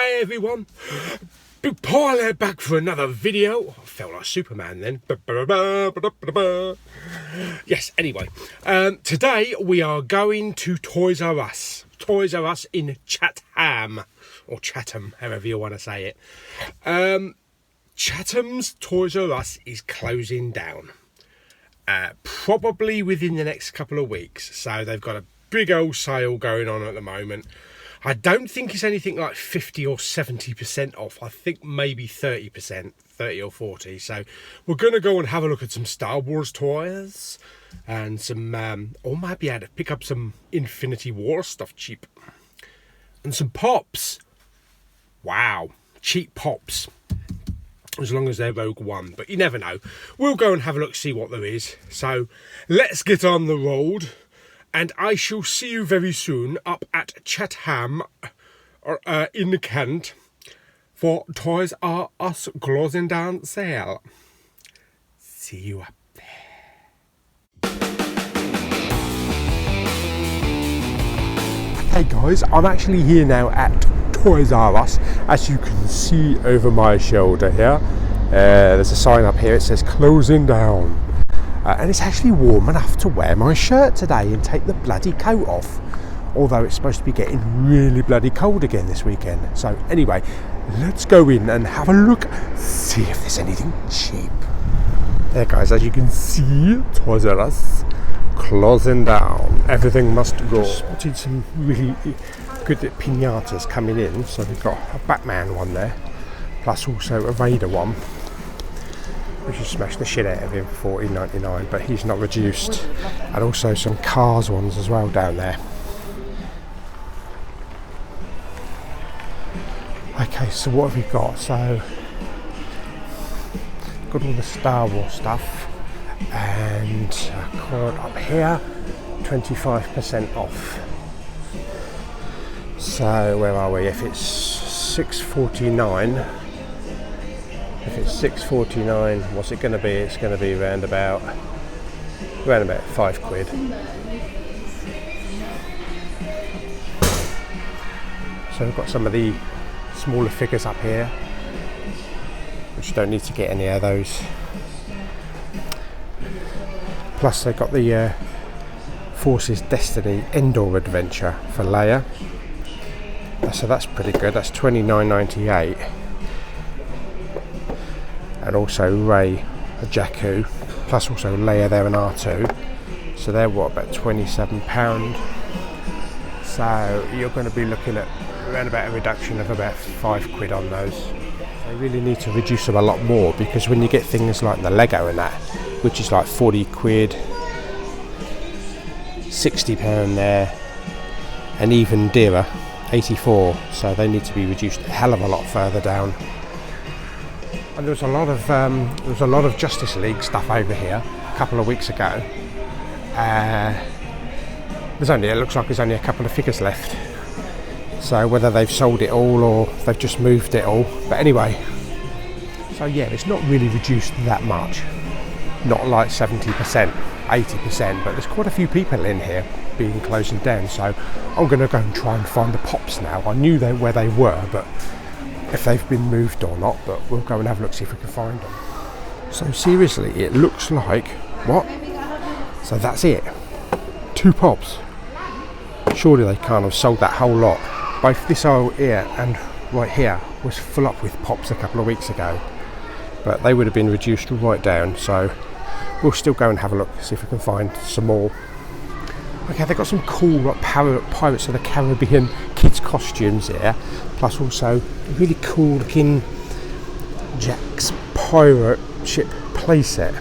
Hi everyone, Big Pauly back for another video. I felt like Superman then. Yes, anyway, today we are going to Toys R Us. Toys R Us in Chatham, or Chatham, however you want to say it. Chatham's Toys R Us is closing down. Probably within the next couple of weeks. So they've got a big old sale going on at the moment. I don't think it's anything like 50 or 70% off. I think maybe 30%, 30 or 40. So we're going to go and have a look at some Star Wars toys and some, or might be able to pick up some Infinity War stuff cheap. And some pops. Wow, cheap pops. As long as they're Rogue One, but you never know. We'll go and have a look, see what there is. So let's get on the road. And I shall see you very soon up at Chatham in Kent for Toys R Us closing down sale. See you up there. Hey guys, I'm actually here now at Toys R Us, as you can see over my shoulder here. There's a sign up here, it says closing down. And it's actually warm enough to wear my shirt today and take the bloody coat off. Although it's supposed to be getting really bloody cold again this weekend. So anyway, let's go in and have a look, see if there's anything cheap. There guys, as you can see, Toys R Us closing down. Everything must go. Spotted some really good pinatas coming in. So we've got a Batman one there, plus also a RAIDER one. We should smash the shit out of him for $14.99, but he's not reduced. And also some Cars ones as well down there. Okay, so what have we got? So, got all the Star Wars stuff. And a cord up here, 25% off. So, where are we? If it's $6.49. If it's $6.49, what's it going to be? It's going to be around about £5. So we've got some of the smaller figures up here, which you don't need to get any of those. Plus they've got the Forces Destiny Endor Adventure for Leia. So that's pretty good. That's $29.98. And also Rey, Jakku, plus also Leia there and R2. So they're what, about £27. So you're going to be looking at around about a reduction of about £5 on those. They really need to reduce them a lot more, because when you get things like the Lego and that, which is like £40, £60 there, and even dearer, $84. So they need to be reduced a hell of a lot further down. And there was a lot of Justice League stuff over here a couple of weeks ago. It looks like there's only a couple of figures left. So whether they've sold it all or they've just moved it all. But anyway, so yeah, it's not really reduced that much. Not like 70%, 80%, but there's quite a few people in here being closing down. So I'm going to go and try and find the pops now. I knew where they were, but if they've been moved or not, but we'll go and have a look, see if we can find them. So seriously, it looks like, what? So that's it, 2 pops. Surely they can't have sold that whole lot. Both this aisle here and right here was full up with pops a couple of weeks ago, but they would have been reduced right down. So we'll still go and have a look, see if we can find some more. Okay, they've got some cool like Pirates of the Caribbean kids costumes here, plus also a really cool looking Jack's pirate ship playset.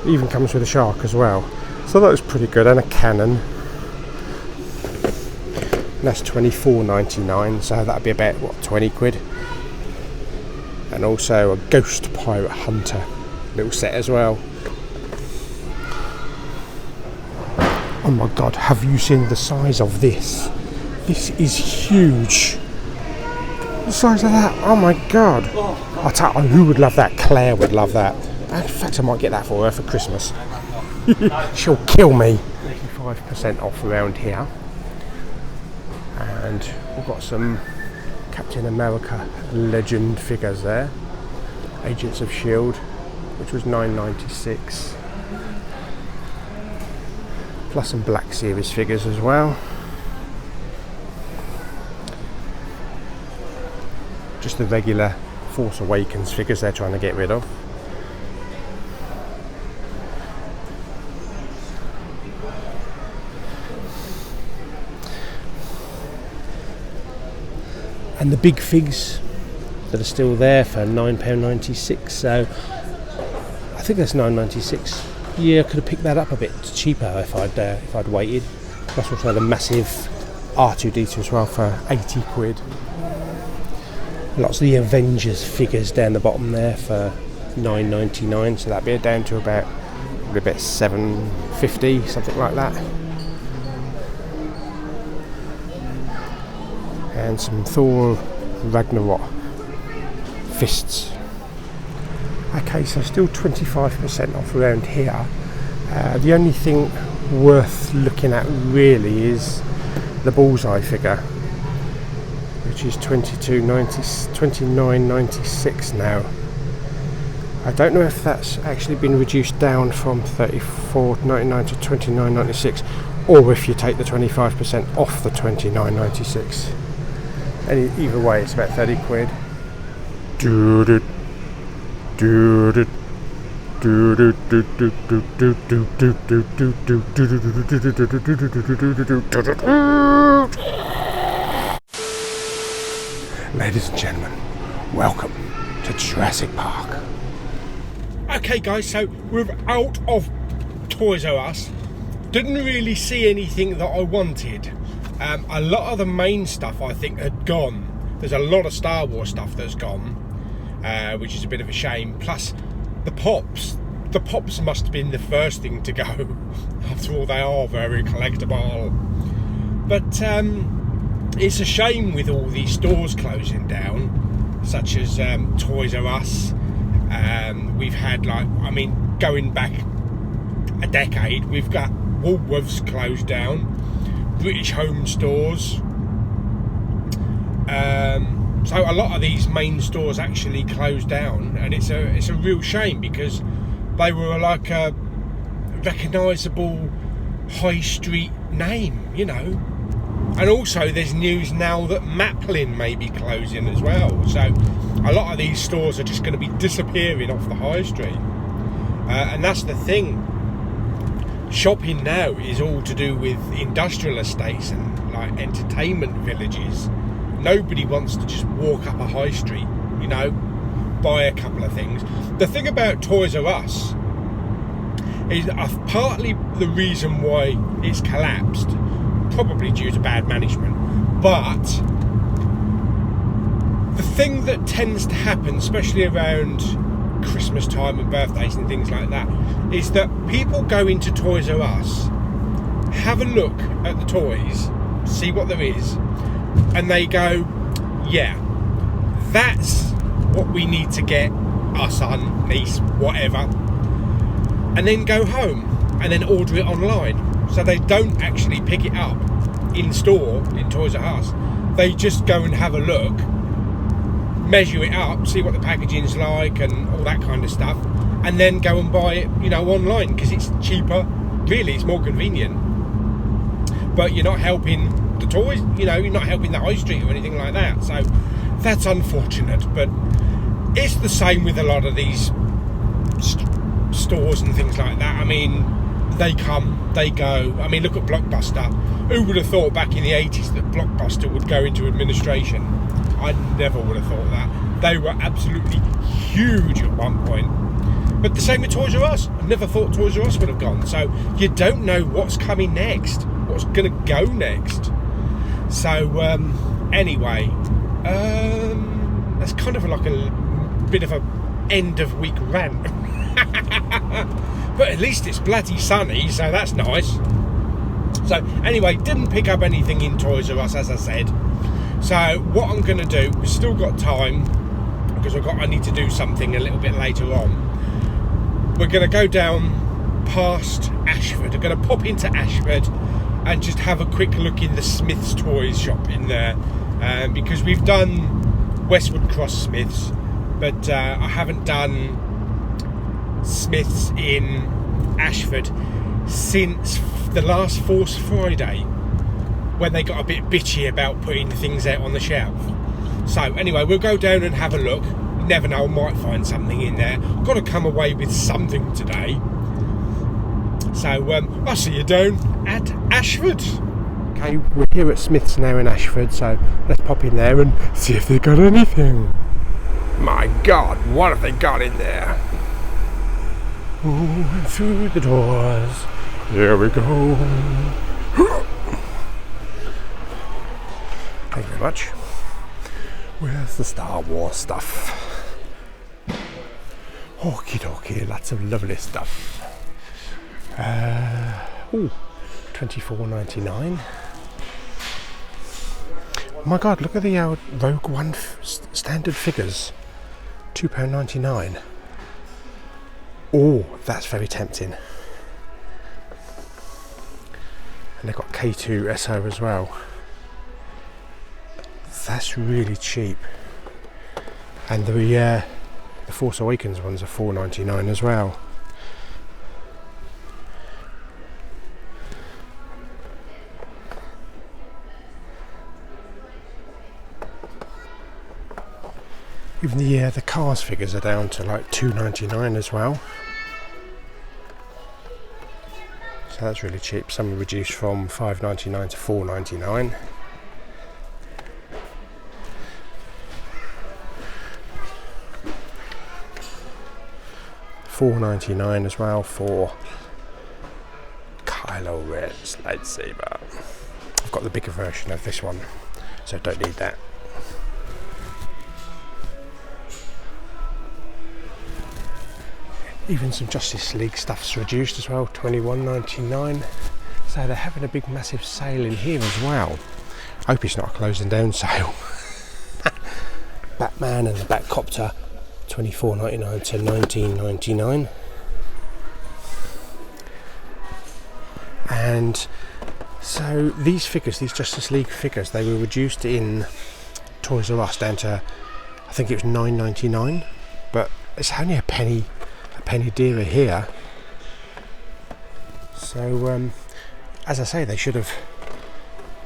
It even comes with a shark as well, so that was pretty good, and a cannon. And that's $24.99, so that'd be about what, £20. And also a Ghost Pirate Hunter little set as well. Oh my god, have you seen the size of this? This is huge. The size of that, oh my god. I'll tell you, who would love that? Claire would love that. In fact, I might get that for her for Christmas. She'll kill me. 85% off around here. and we've got some Captain America Legend figures there. Agents of S.H.I.E.L.D., which was $9.96. Plus some Black Series figures as well. Just the regular Force Awakens figures they're trying to get rid of. And the big figs that are still there for £9.96. So I think that's £9.96. Yeah, I could have picked that up a bit cheaper if I'd waited. Plus also the massive R2-D2 as well for 80 quid. Lots of the Avengers figures down the bottom there for £9.99. So that'd be down to about £7.50, something like that. And some Thor Ragnarok fists. Okay, so still 25% off around here. The only thing worth looking at really is the Bullseye figure, which is $29.96 now. I don't know if that's actually been reduced down from $34.99 to $29.96, or if you take the 25% off the $29.96. Either way, it's about 30 quid. Ladies and gentlemen, welcome to Jurassic Park. Okay guys, so we're out of Toys R Us. Didn't really see anything that I wanted. A lot of the main stuff I think had gone. There's a lot of Star Wars stuff that's gone, which is a bit of a shame. Plus the pops must have been the first thing to go. After all, they are very collectible. But it's a shame with all these stores closing down, such as Toys R Us. We've had, going back a decade, we've got Woolworths closed down, British Home Stores. So a lot of these main stores actually closed down, and it's a real shame because they were like a recognisable high street name, you know. And also there's news now that Maplin may be closing as well. So a lot of these stores are just going to be disappearing off the high street. And that's the thing. Shopping now is all to do with industrial estates and like entertainment villages. Nobody wants to just walk up a high street, you know, buy a couple of things. The thing about Toys R Us is partly the reason why it's collapsed, probably due to bad management, but the thing that tends to happen, especially around Christmas time and birthdays and things like that, is that people go into Toys R Us, have a look at the toys, see what there is, and they go, yeah, that's what we need to get our son, niece, whatever, and then go home and then order it online. So they don't actually pick it up in store in Toys R Us. They just go and have a look, measure it up, see what the packaging's like and all that kind of stuff, and then go and buy it, you know, online because it's cheaper. Really, it's more convenient. But you're not helping the toys, you know, you're not helping the high street or anything like that. So that's unfortunate. But it's the same with a lot of these stores and things like that. I mean, they come, they go. I mean, look at Blockbuster. Who would have thought back in the 80s that Blockbuster would go into administration? I never would have thought that. They were absolutely huge at one point. But the same with Toys R Us. I never thought Toys R Us would have gone. So you don't know what's coming next, what's going to go next. So anyway, that's kind of like a bit of a end of week rant. But at least it's bloody sunny, so that's nice. So anyway, didn't pick up anything in Toys R Us, as I said. So what I'm going to do, we've still got time because I need to do something a little bit later on. We're going to go down past Ashford. We're going to pop into Ashford and just have a quick look in the Smyths toys shop in there, because we've done Westwood Cross Smyths, but I haven't done Smyths in Ashford since the last Force Friday, when they got a bit bitchy about putting things out on the shelf. So anyway, we'll go down and have a look. You never know, I might find something in there. I've got to come away with something today. So I'll see you down at Ashford. Okay, we're here at Smyths now in Ashford, so let's pop in there and see if they've got anything. My God, what have they got in there? Ooh, and through the doors, here we go. Thank you very much. Where's the Star Wars stuff? Okie dokie, lots of lovely stuff. Ooh, $24.99. Oh my God, look at the Rogue One standard figures. £2.99. Oh, that's very tempting. And they've got K2 SO as well. That's really cheap. And the Force Awakens ones are $4.99 as well. Even the Cars figures are down to like $2.99 as well. So that's really cheap. Some are reduced from $5.99 to $4.99. $4.99 as well for Kylo Ren's lightsaber. I've got the bigger version of this one, so don't need that. Even some Justice League stuff's reduced as well, $21.99. So they're having a big massive sale in here as well. I hope it's not a closing down sale. Batman and the Batcopter, $24.99 to $19.99. And so these figures, these Justice League figures, they were reduced in Toys R Us down to, I think it was $9.99, but it's only a penny dearer here. So as I say, they should have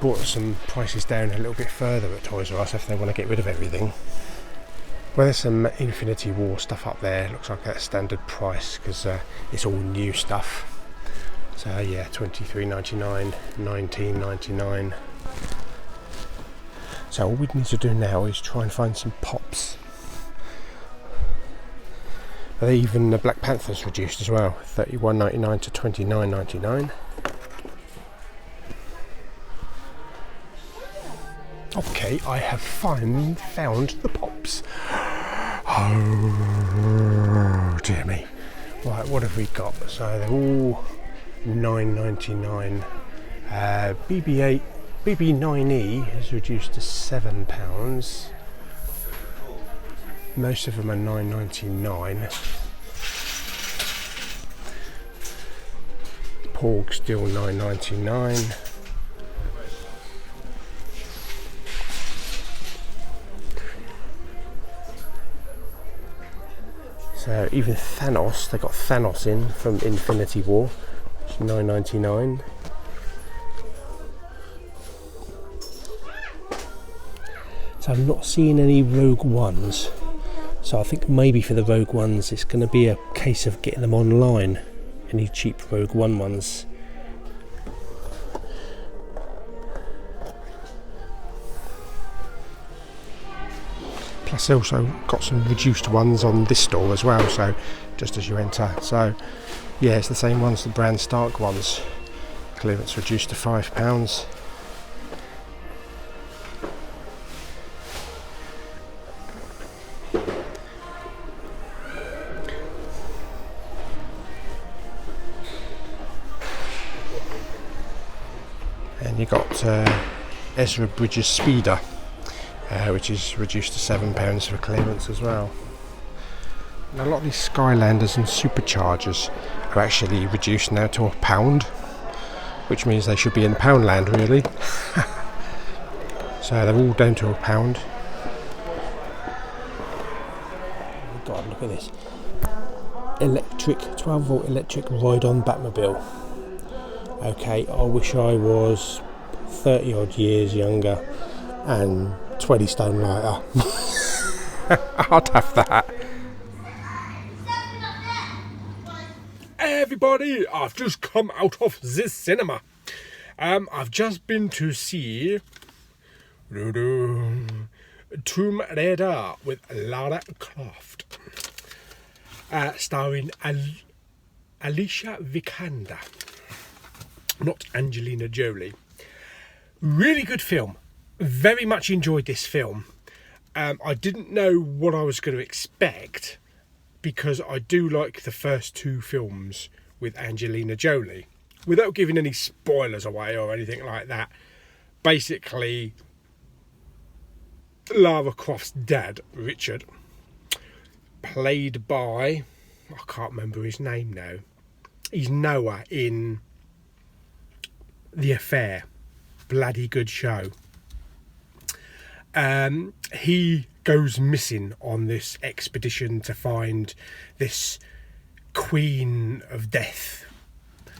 brought some prices down a little bit further at Toys R Us if they want to get rid of everything. Well, there's some Infinity War stuff up there. Looks like a standard price because it's all new stuff. So yeah, $23.99, $19.99. So all we need to do now is try and find some pops. Even the Black Panther's reduced as well, $31.99 to $29.99. Okay, I have found the pops. Oh dear me. Right, what have we got? So they're all $9.99. BB9E is reduced to £7. Most of them are $9.99. Porg still $9.99. So even Thanos, they got Thanos in from Infinity War, $9.99. So I'm not seeing any Rogue Ones. So I think maybe for the Rogue Ones it's going to be a case of getting them online. Any cheap Rogue One ones. Plus they also got some reduced ones on this store as well, so just as you enter. So yeah, it's the same ones, the Bran Stark ones. Clearance reduced to £5. And you got Ezra Bridges Speeder, which is reduced to £7 for clearance as well. And a lot of these Skylanders and Superchargers are actually reduced now to £1. which means they should be in Poundland, really. So they're all down to £1. Oh God, look at this. Electric, 12-volt electric ride-on Batmobile. Okay, I wish I was 30 odd years younger and 20 stone lighter. I'd have that. Everybody, I've just come out of the cinema. I've just been to see Tomb Raider with Lara Croft, starring Alicia Vikander, not Angelina Jolie. Really good film. Very much enjoyed this film. I didn't know what I was going to expect, because I do like the first two films with Angelina Jolie. Without giving any spoilers away or anything like that, basically, Lara Croft's dad, Richard, played by, I can't remember his name now, he's Noah in The Affair. Bloody good show. He goes missing on this expedition to find this Queen of Death,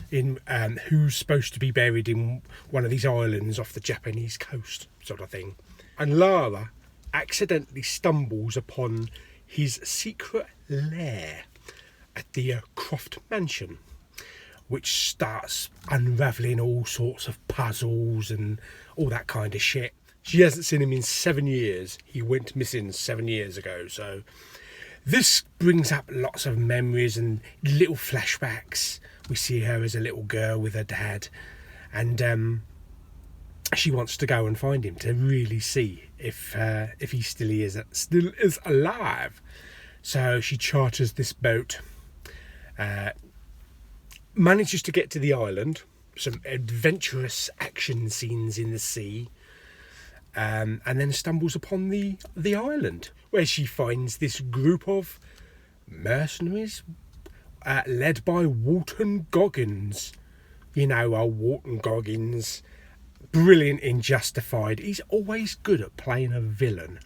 in who's supposed to be buried in one of these islands off the Japanese coast, sort of thing. And Lara accidentally stumbles upon his secret lair at the Croft Mansion, which starts unravelling all sorts of puzzles and all that kind of shit. She hasn't seen him in 7 years. He went missing 7 years ago. So this brings up lots of memories and little flashbacks. We see her as a little girl with her dad, and she wants to go and find him to really see if he still is alive. So she charters this boat, manages to get to the island, some adventurous action scenes in the sea, and then stumbles upon the island, where she finds this group of mercenaries led by Walton Goggins. You know, Walton Goggins, brilliant in Justified. He's always good at playing a villain.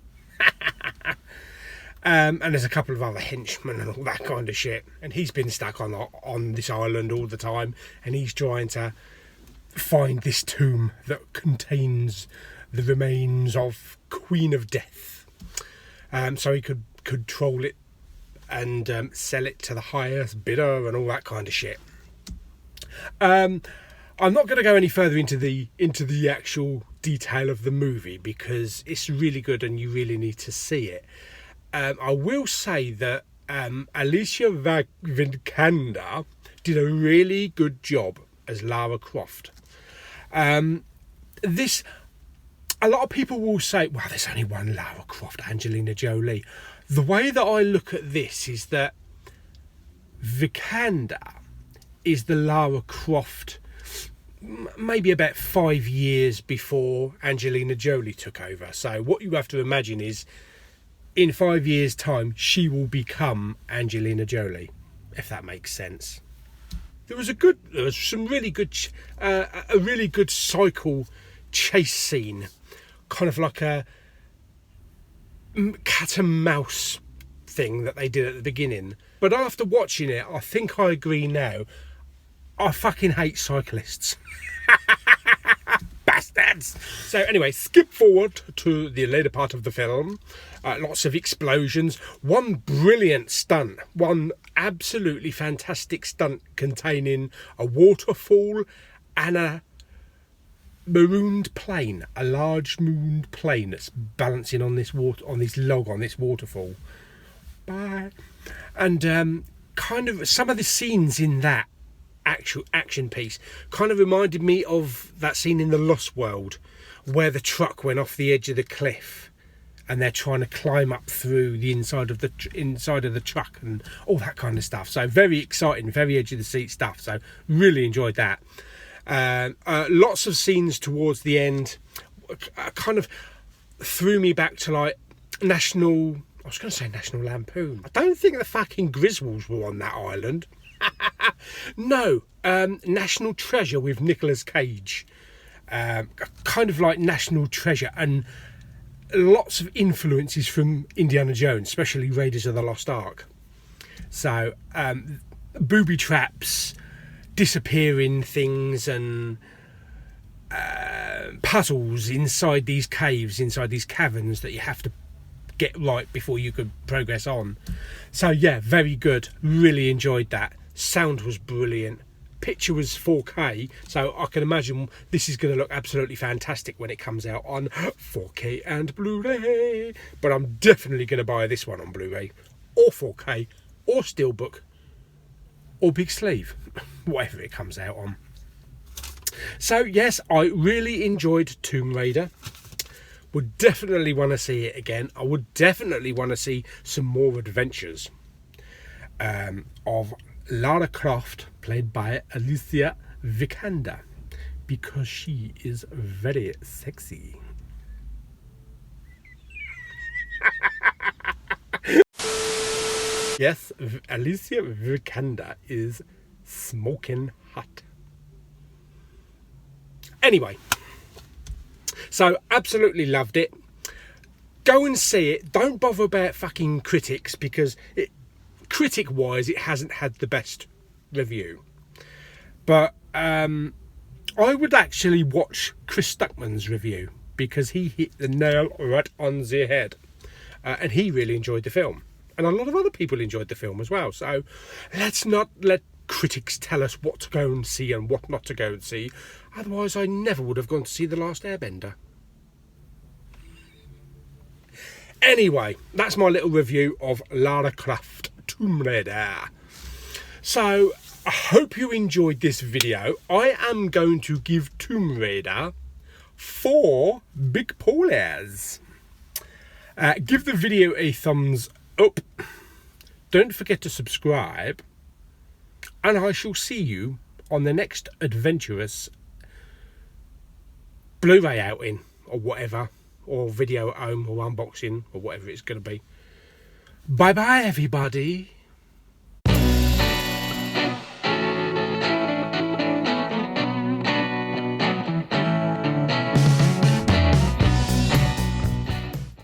And there's a couple of other henchmen and all that kind of shit. And he's been stuck on this island all the time, and he's trying to find this tomb that contains the remains of Queen of Death, so he could control it and sell it to the highest bidder and all that kind of shit. I'm not going to go any further into the actual detail of the movie, because it's really good and you really need to see it. I will say that Alicia Vikander did a really good job as Lara Croft. A lot of people will say, well, there's only one Lara Croft, Angelina Jolie. The way that I look at this is that Vikander is the Lara Croft maybe about 5 years before Angelina Jolie took over. So what you have to imagine is, in 5 years' time, she will become Angelina Jolie, if that makes sense. There was some really good, a really good cycle chase scene, kind of like a cat and mouse thing that they did at the beginning. But after watching it, I think I agree now. I fucking hate cyclists. Bastards! So anyway, skip forward to the later part of the film. Lots of explosions. One brilliant stunt. One absolutely fantastic stunt containing a waterfall and a marooned plane. A large marooned plane that's balancing on this waterfall. Bye. And kind of some of the scenes in that actual action piece kind of reminded me of that scene in The Lost World, where the truck went off the edge of the cliff and they're trying to climb up through the inside of the truck and all that kind of stuff. So very exciting, very edge of the seat stuff. So really enjoyed that. Lots of scenes towards the end kind of threw me back to like National Lampoon. I don't think the fucking Griswolds were on that island. No, National Treasure with Nicolas Cage. Kind of like National Treasure, and lots of influences from Indiana Jones, especially Raiders of the Lost Ark. So, booby traps, disappearing things, and puzzles inside these caves, inside these caverns that you have to get right before you could progress on. So yeah, very good. Really enjoyed that. Sound was brilliant. Picture was 4K, so I can imagine this is going to look absolutely fantastic when it comes out on 4K and Blu-ray. But I'm definitely going to buy this one on Blu-ray, or 4K, or Steelbook, or big sleeve, whatever it comes out on. So yes, I really enjoyed Tomb Raider. Would definitely want to see it again. I would definitely want to see some more adventures of Lara Croft, played by Alicia Vikander, because she is very sexy. Yes, Alicia Vikander is smoking hot. Anyway, so absolutely loved it. Go and see it. Don't bother about fucking critics, because critic-wise, it hasn't had the best review. But I would actually watch Chris Stuckman's review, because he hit the nail right on the head. And he really enjoyed the film. And a lot of other people enjoyed the film as well. So let's not let critics tell us what to go and see and what not to go and see. Otherwise, I never would have gone to see The Last Airbender. Anyway, that's my little review of Lara Croft Tomb Raider. So, I hope you enjoyed this video. I am going to give Tomb Raider 4 big Paulies. Give the video a thumbs up. Don't forget to subscribe. And I shall see you on the next adventurous Blu-ray outing, or whatever, or video at home, or unboxing, or whatever it's going to be. Bye bye, everybody.